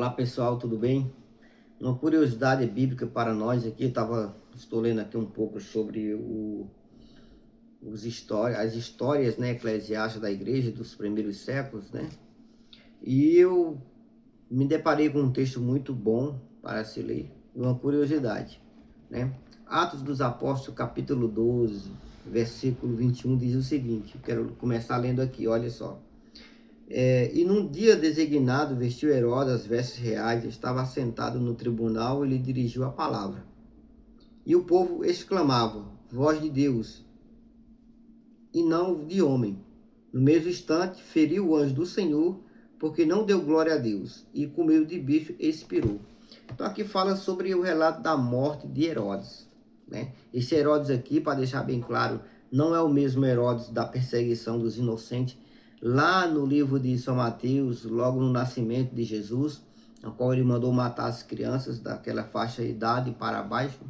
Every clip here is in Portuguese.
Olá pessoal, tudo bem? Uma curiosidade bíblica para nós aqui, estou lendo aqui um pouco sobre as histórias, né, eclesiásticas da igreja dos primeiros séculos, né? E eu me deparei com um texto muito bom para se ler, e uma curiosidade, né? Atos dos Apóstolos, capítulo 12, versículo 21, diz o seguinte, eu quero começar lendo aqui, olha só. E num dia designado, vestiu Herodes as vestes reais, estava sentado no tribunal e lhe dirigiu a palavra. E o povo exclamava, voz de Deus, e não de homem. No mesmo instante, feriu o anjo do Senhor, porque não deu glória a Deus, e com medo de bicho expirou. Então aqui fala sobre o relato da morte de Herodes, né? Esse Herodes aqui, para deixar bem claro, não é o mesmo Herodes da perseguição dos inocentes, lá no livro de São Mateus, logo no nascimento de Jesus, no qual ele mandou matar as crianças daquela faixa de idade para baixo,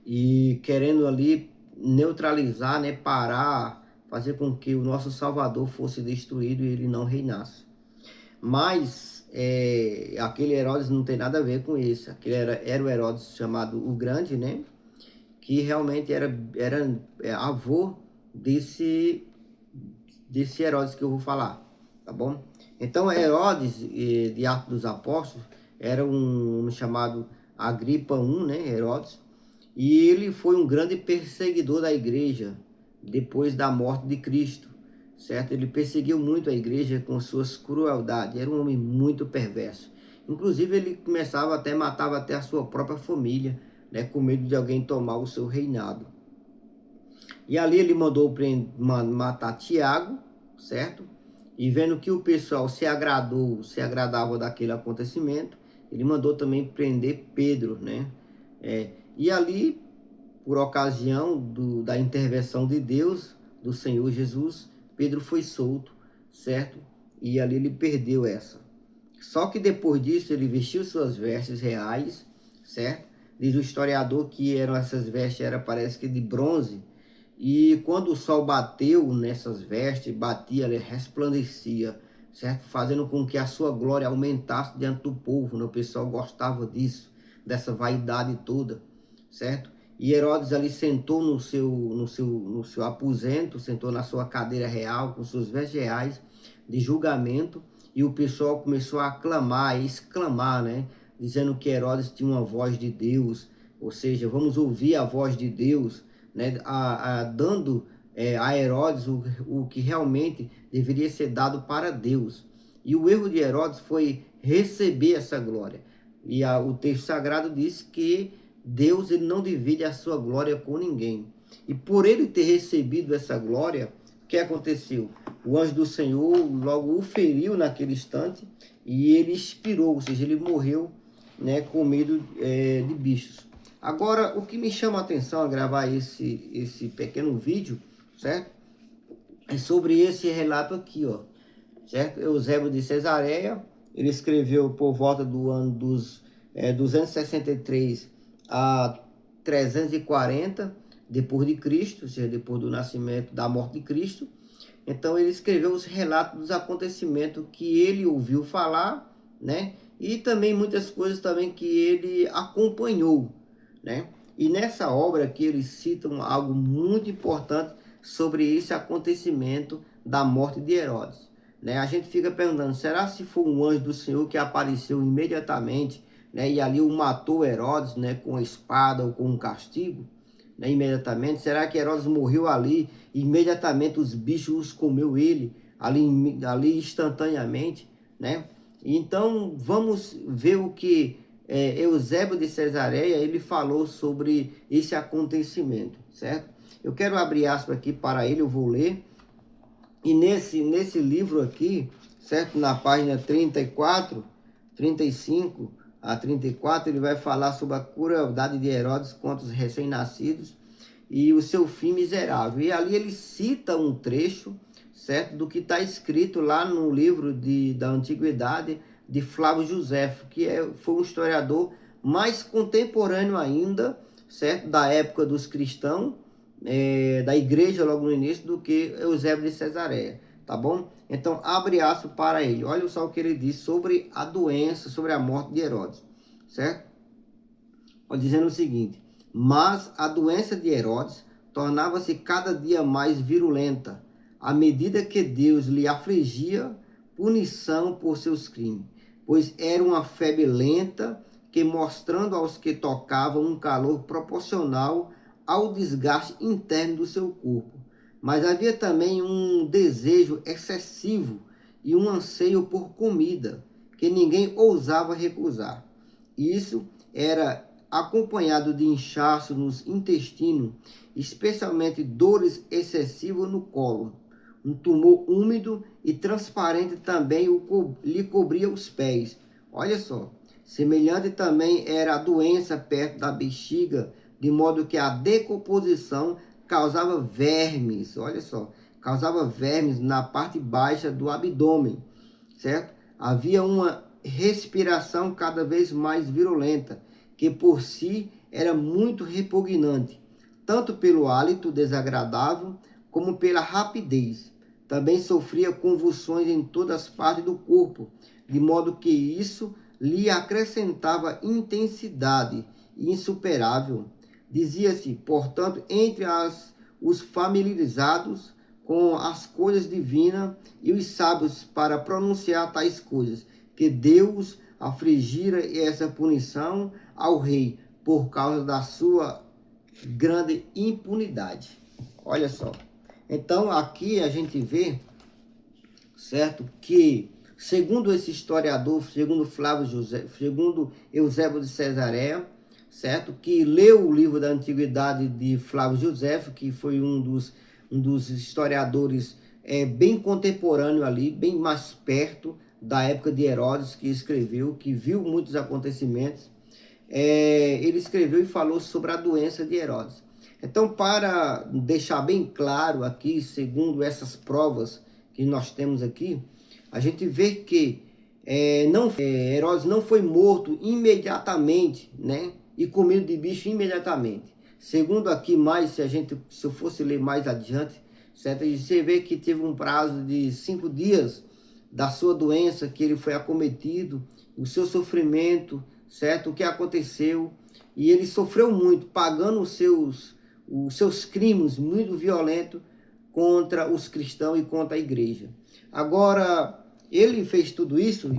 e querendo ali neutralizar, né, parar, fazer com que o nosso Salvador fosse destruído e ele não reinasse. Mas aquele Herodes não tem nada a ver com isso. Aquele era o Herodes chamado o Grande, né? Que realmente era avô desse Herodes que eu vou falar, tá bom? Então Herodes de Atos dos Apóstolos era um homem chamado Agripa I, né? Herodes. E ele foi um grande perseguidor da igreja depois da morte de Cristo, certo? Ele perseguiu muito a igreja com suas crueldades, era um homem muito perverso. Inclusive ele matava até a sua própria família, né, com medo de alguém tomar o seu reinado. E ali ele mandou matar Tiago, certo? E vendo que o pessoal se agradava daquele acontecimento, ele mandou também prender Pedro, né? E ali, por ocasião da intervenção de Deus, do Senhor Jesus, Pedro foi solto, certo? E ali ele perdeu essa. Só que depois disso ele vestiu suas vestes reais, certo? Diz o historiador que essas vestes parece que de bronze. E quando o sol bateu nessas vestes, batia, ele resplandecia, certo? Fazendo com que a sua glória aumentasse diante do povo, né? O pessoal gostava disso, dessa vaidade toda, certo? E Herodes ali sentou no seu aposento, sentou na sua cadeira real, com suas vestes reais de julgamento, e o pessoal começou a aclamar, a exclamar, né? Dizendo que Herodes tinha uma voz de Deus, ou seja, vamos ouvir a voz de Deus, né? Dando a Herodes o que realmente deveria ser dado para Deus. E o erro de Herodes foi receber essa glória. E o texto sagrado diz que Deus ele não divide a sua glória com ninguém. E por ele ter recebido essa glória, o que aconteceu? O anjo do Senhor logo o feriu naquele instante e ele expirou, ou seja, ele morreu, né, com medo de bichos. Agora, o que me chama a atenção a gravar esse pequeno vídeo, certo? É sobre esse relato aqui, ó, certo? Eusébio de Cesareia, ele escreveu por volta do ano dos 263 a 340 depois de Cristo, ou seja, depois do nascimento, da morte de Cristo. Então ele escreveu os relatos dos acontecimentos que ele ouviu falar, né? E também muitas coisas também que ele acompanhou, né? E nessa obra aqui eles citam algo muito importante sobre esse acontecimento da morte de Herodes, né? A gente fica perguntando, será se foi um anjo do Senhor que apareceu imediatamente, né? E ali o matou Herodes, né? Com a espada ou com um castigo, né? Imediatamente, será que Herodes morreu ali e imediatamente os bichos comeu ele ali instantaneamente, né? Então vamos ver o que Eusébio de Cesareia ele falou sobre esse acontecimento, certo? Eu quero abrir aspas aqui para ele, eu vou ler. E nesse livro aqui, certo? Na página 34, 35 a 34, ele vai falar sobre a crueldade de Herodes contra os recém-nascidos e o seu fim miserável. E ali ele cita um trecho, certo? Do que está escrito lá no livro da Antiguidade de Flávio Joséfo, que foi um historiador mais contemporâneo ainda, certo? Da época dos cristãos, da igreja logo no início, do que Eusébio de Cesareia, tá bom? Então, abre aspas para ele. Olha só o que ele diz sobre a doença, sobre a morte de Herodes, certo? Dizendo o seguinte: mas a doença de Herodes tornava-se cada dia mais virulenta, à medida que Deus lhe afligia punição por seus crimes, pois era uma febre lenta que, mostrando aos que tocavam um calor proporcional ao desgaste interno do seu corpo. Mas havia também um desejo excessivo e um anseio por comida que ninguém ousava recusar. Isso era acompanhado de inchaço nos intestinos, especialmente dores excessivas no colo. Um tumor úmido e transparente também lhe cobria os pés. Olha só, semelhante também era a doença perto da bexiga, de modo que a decomposição causava vermes, olha só, causava vermes na parte baixa do abdômen, certo? Havia uma respiração cada vez mais virulenta, que por si era muito repugnante, tanto pelo hálito desagradável como pela rapidez. Também sofria convulsões em todas as partes do corpo, de modo que isso lhe acrescentava intensidade insuperável. Dizia-se, portanto, entre os familiarizados com as coisas divinas e os sábios para pronunciar tais coisas, que Deus afligira essa punição ao rei por causa da sua grande impunidade. Olha só. Então, aqui a gente vê, certo, que segundo esse historiador, segundo Flávio José, segundo Eusébio de Cesareia, certo, que leu o livro da Antiguidade de Flávio José, que foi um dos historiadores bem contemporâneo ali, bem mais perto da época de Herodes, que escreveu, que viu muitos acontecimentos. Ele escreveu e falou sobre a doença de Herodes. Então, para deixar bem claro aqui, segundo essas provas que nós temos aqui, a gente vê que Herodes não foi morto imediatamente, né? E comido de bicho imediatamente. Segundo aqui mais, se eu fosse ler mais adiante, certo? Você vê que teve um prazo de 5 dias da sua doença, que ele foi acometido, o seu sofrimento, certo? O que aconteceu, e ele sofreu muito, pagando os seus crimes muito violentos contra os cristãos e contra a igreja. Agora, ele fez tudo isso,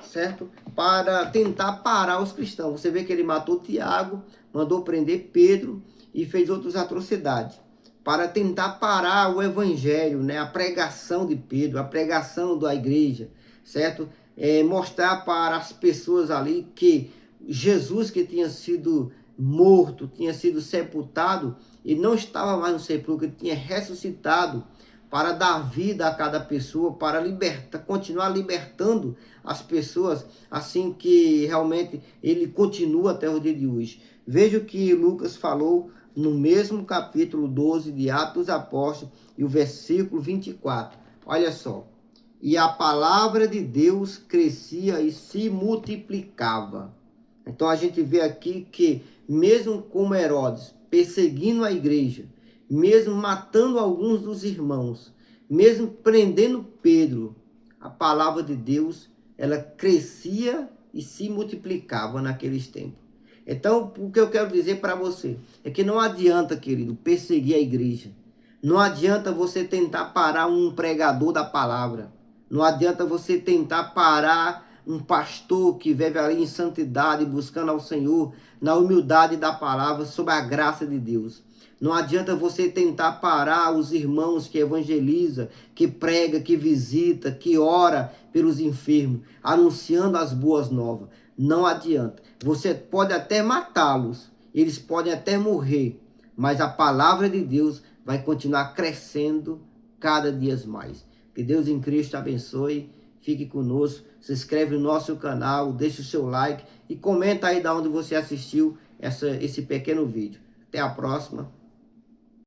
certo? Para tentar parar os cristãos. Você vê que ele matou Tiago, mandou prender Pedro e fez outras atrocidades para tentar parar o evangelho, né? A pregação de Pedro, a pregação da igreja, certo? Mostrar para as pessoas ali que Jesus, que tinha sido morto, tinha sido sepultado e não estava mais no sepulcro, ele tinha ressuscitado para dar vida a cada pessoa, para continuar libertando as pessoas, assim que realmente ele continua até o dia de hoje. Veja o que Lucas falou no mesmo capítulo 12 de Atos dos Apóstolos e o versículo 24. Olha só. E a palavra de Deus crescia e se multiplicava. Então a gente vê aqui que mesmo como Herodes perseguindo a igreja, mesmo matando alguns dos irmãos, mesmo prendendo Pedro, a palavra de Deus, ela crescia e se multiplicava naqueles tempos. Então, o que eu quero dizer para você é que não adianta, querido, perseguir a igreja. Não adianta você tentar parar um pregador da palavra. Não adianta você tentar parar um pastor que vive ali em santidade, buscando ao Senhor, na humildade da palavra, sob a graça de Deus. Não adianta você tentar parar os irmãos que evangeliza, que prega, que visita, que ora pelos enfermos, anunciando as boas novas. Não adianta. Você pode até matá-los, eles podem até morrer, mas a palavra de Deus vai continuar crescendo cada dia mais. Que Deus em Cristo abençoe. Fique conosco, se inscreve no nosso canal, deixa o seu like e comenta aí de onde você assistiu esse pequeno vídeo. Até a próxima.